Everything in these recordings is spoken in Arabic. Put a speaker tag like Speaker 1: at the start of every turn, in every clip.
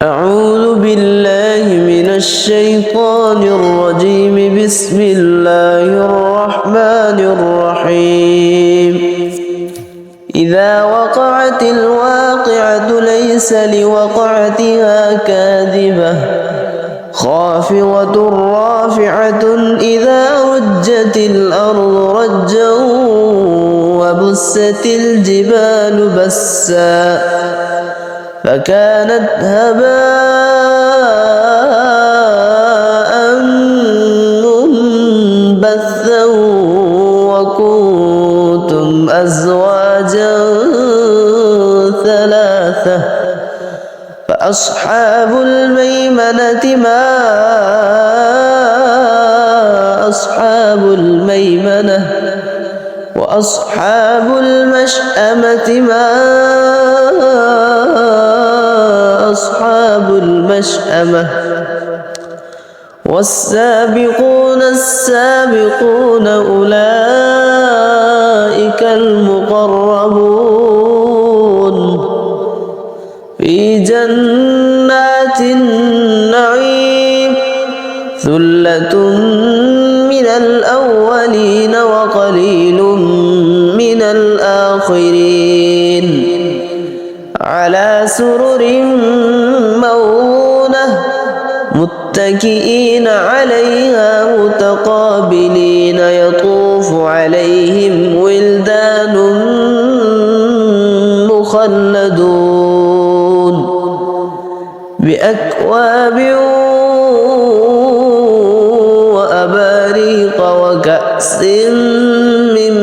Speaker 1: أعوذ بالله من الشيطان الرجيم. بسم الله الرحمن الرحيم. إذا وقعت الواقعة ليس لوقعتها كاذبة خافضة رافعة إذا رجت الأرض رجا وبست الجبال بسا فكانت هباء منبثا وكنتم أزواجا ثلاثة فأصحاب الميمنة ما أصحاب الميمنة وأصحاب المشأمة ما أصحاب المشأمة والسابقون السابقون أولئك المقربون في جنات النعيم ثلة من الأولين وقليل من الآخرين على سرر موضونة متكئين عليها متقابلين يطوف عليهم ولدان مخلدون بأكواب وأباريق وكأس من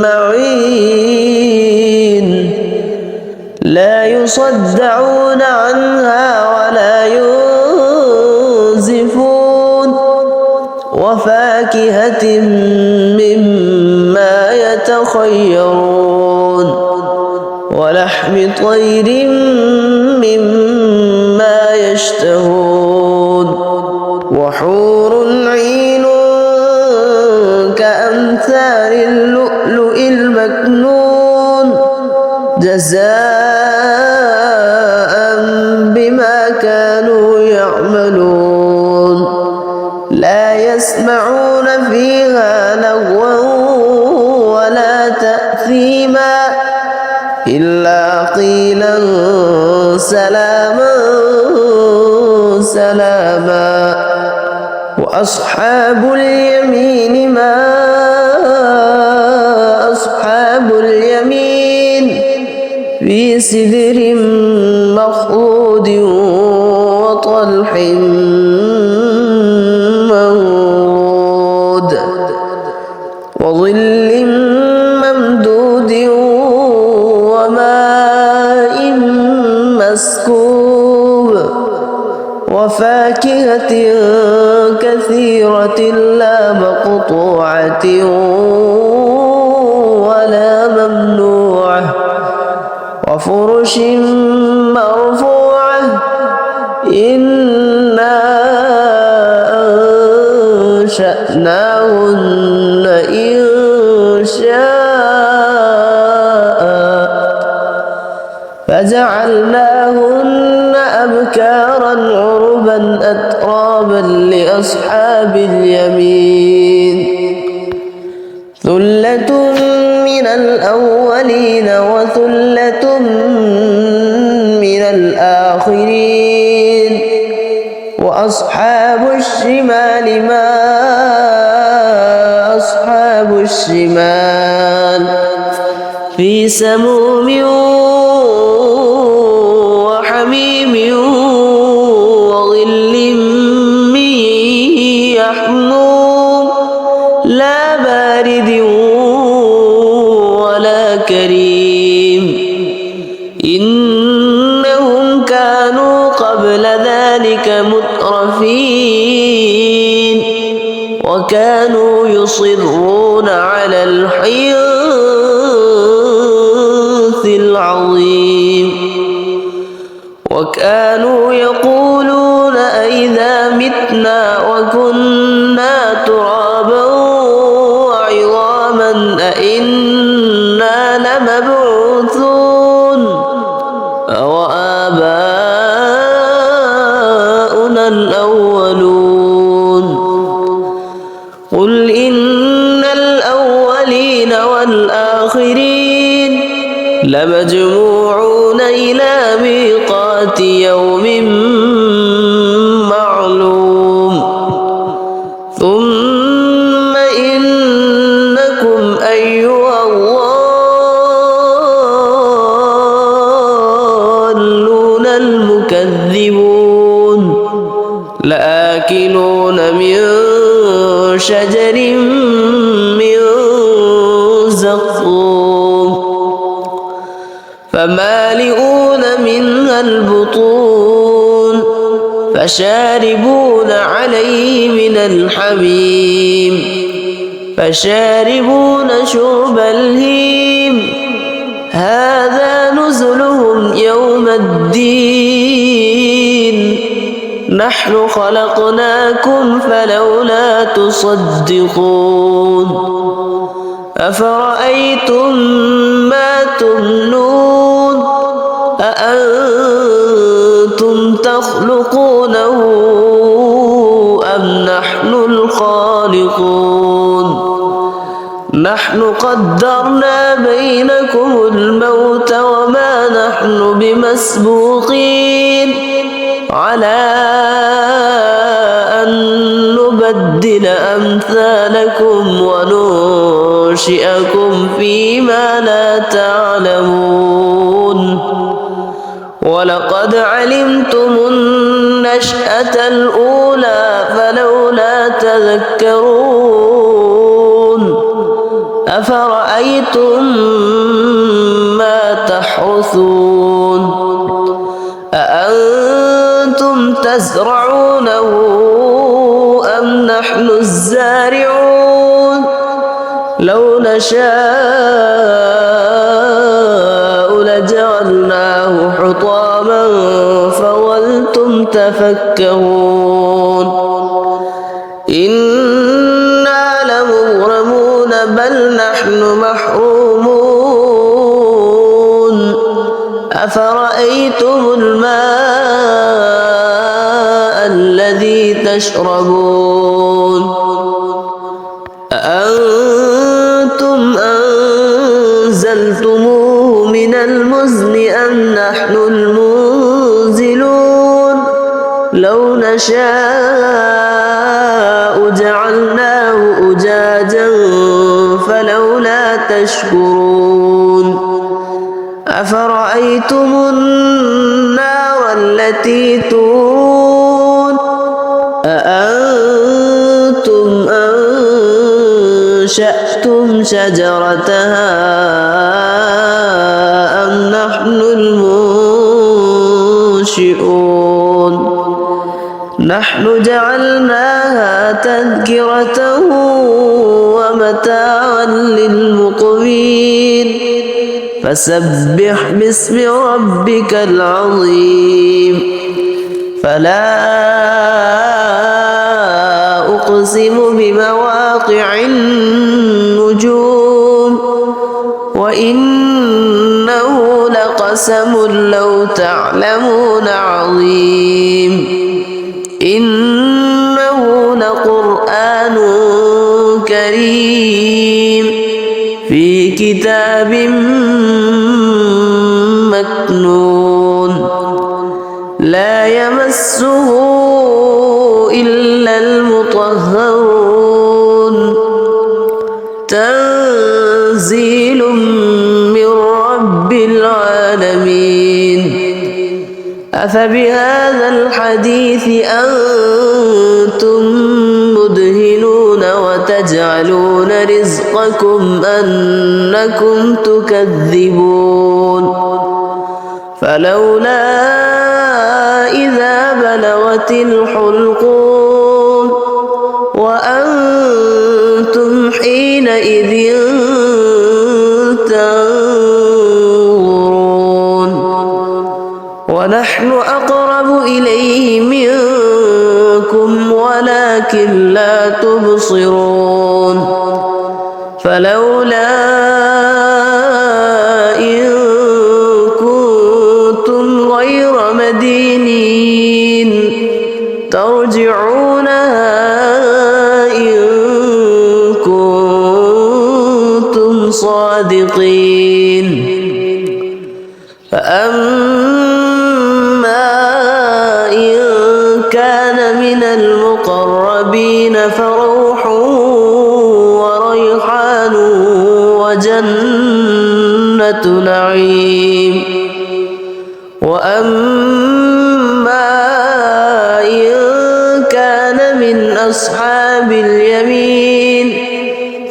Speaker 1: معين لا يصدعون عنها ولا ينزفون وفاكهة مما يتخيرون ولحم طير مما يشتهون وحور عين كأمثال اللؤلؤ المكنون جزاء بما كانوا يعملون لا يسمعون فيها لغوا ولا تأثيما إلا قيلا سلاما سلاما وأصحاب اليمين ما أصحاب اليمين في سدر مخضود وطلح منضود وظل ممدود وماء مسكوب وفاكهة كثيرة لا مقطوعة ولا ممنوعة وفرش مرفوعة إنا أنشأناهن إنشاء فجعلناهن أبكارا عربا أترابا لأصحاب اليمين ثلة من الأولين وثلة من الآخرين وأصحاب الشمال ما أصحاب الشمال في سموم وحميم وظل من يحموم لا بارد ولا كريم إنهم كانوا قبل ذلك مترفين وكانوا يصرون على الحنث العظيم وكانوا يقولون أئذا متنا وكنا ترابا وعظاما أئنا لمبعوثون أو آباؤنا لميقات يوم معلوم ثم إنكم أيها الضالون المكذبون لآكلون من شجر من زقوم فمالئون منها البطون فشاربون عليه من الحميم فشاربون شرب الهيم هذا نزلهم يوم الدين نحن خلقناكم فلولا تصدقون أفرأيتم ما تمنون أأنتم تخلقونه أم نحن الخالقون نحن قدرنا بينكم الموت وما نحن بمسبوقين على أن نبدل أمثالكم وننشئكم فيما لا تعلمون ولقد علمتم النشأة الأولى فلولا تذكرون أفرأيتم ما تحرثون أأنتم تزرعونه أم نحن الزارعون لو نشاء لجعلناه حطاما فظلتم تفكهون إنا لمغرمون بل نحن محرومون أفرأيتم الماء الذي تشربون أأنتم أنزلتموه من المزن أم نحن المنزلون لو نشاء جعلناه أجاجا فلولا تشكرون أفرأيتم النار التي تورون أأنتم أنشأتم شجرتها أم نحن المنشئون نحن جعلناها تذكرة ومتاعا للمقوين فسبح باسم ربك العظيم فلا أقسم بمواقع النجوم وإنه لقسم لو تعلمون عظيم إنه لقرآن كريم في كتاب مكنون لا يمسه إلا المطهرون تنزيل من رب العالمين أفبهذا الحديث أنتم مدهنون وتجعلون رزقكم أنكم تكذبون فلولا إذا بلغت الحلقوم وأنتم حينئذ تنظرون ونحن أقرب إليه منكم ولكن لا تبصرون فلولا إن كنتم غير مدينين ترجعونها إن كنتم صادقين فأما كان من المقربين فروح وريحان وجنة نعيم وأما إن كان من أصحاب اليمين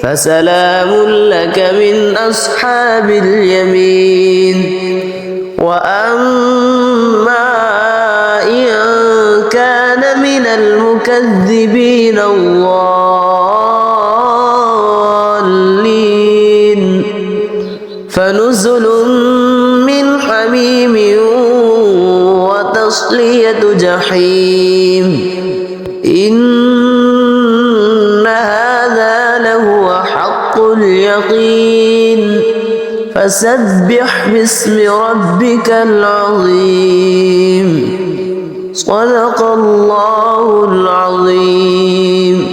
Speaker 1: فسلام لك من أصحاب اليمين وأما إن كان من المكذبين الضالين فنزل من حميم وتصلية جحيم إن هذا لهو حق اليقين فسبح باسم ربك العظيم صدق الله العظيم.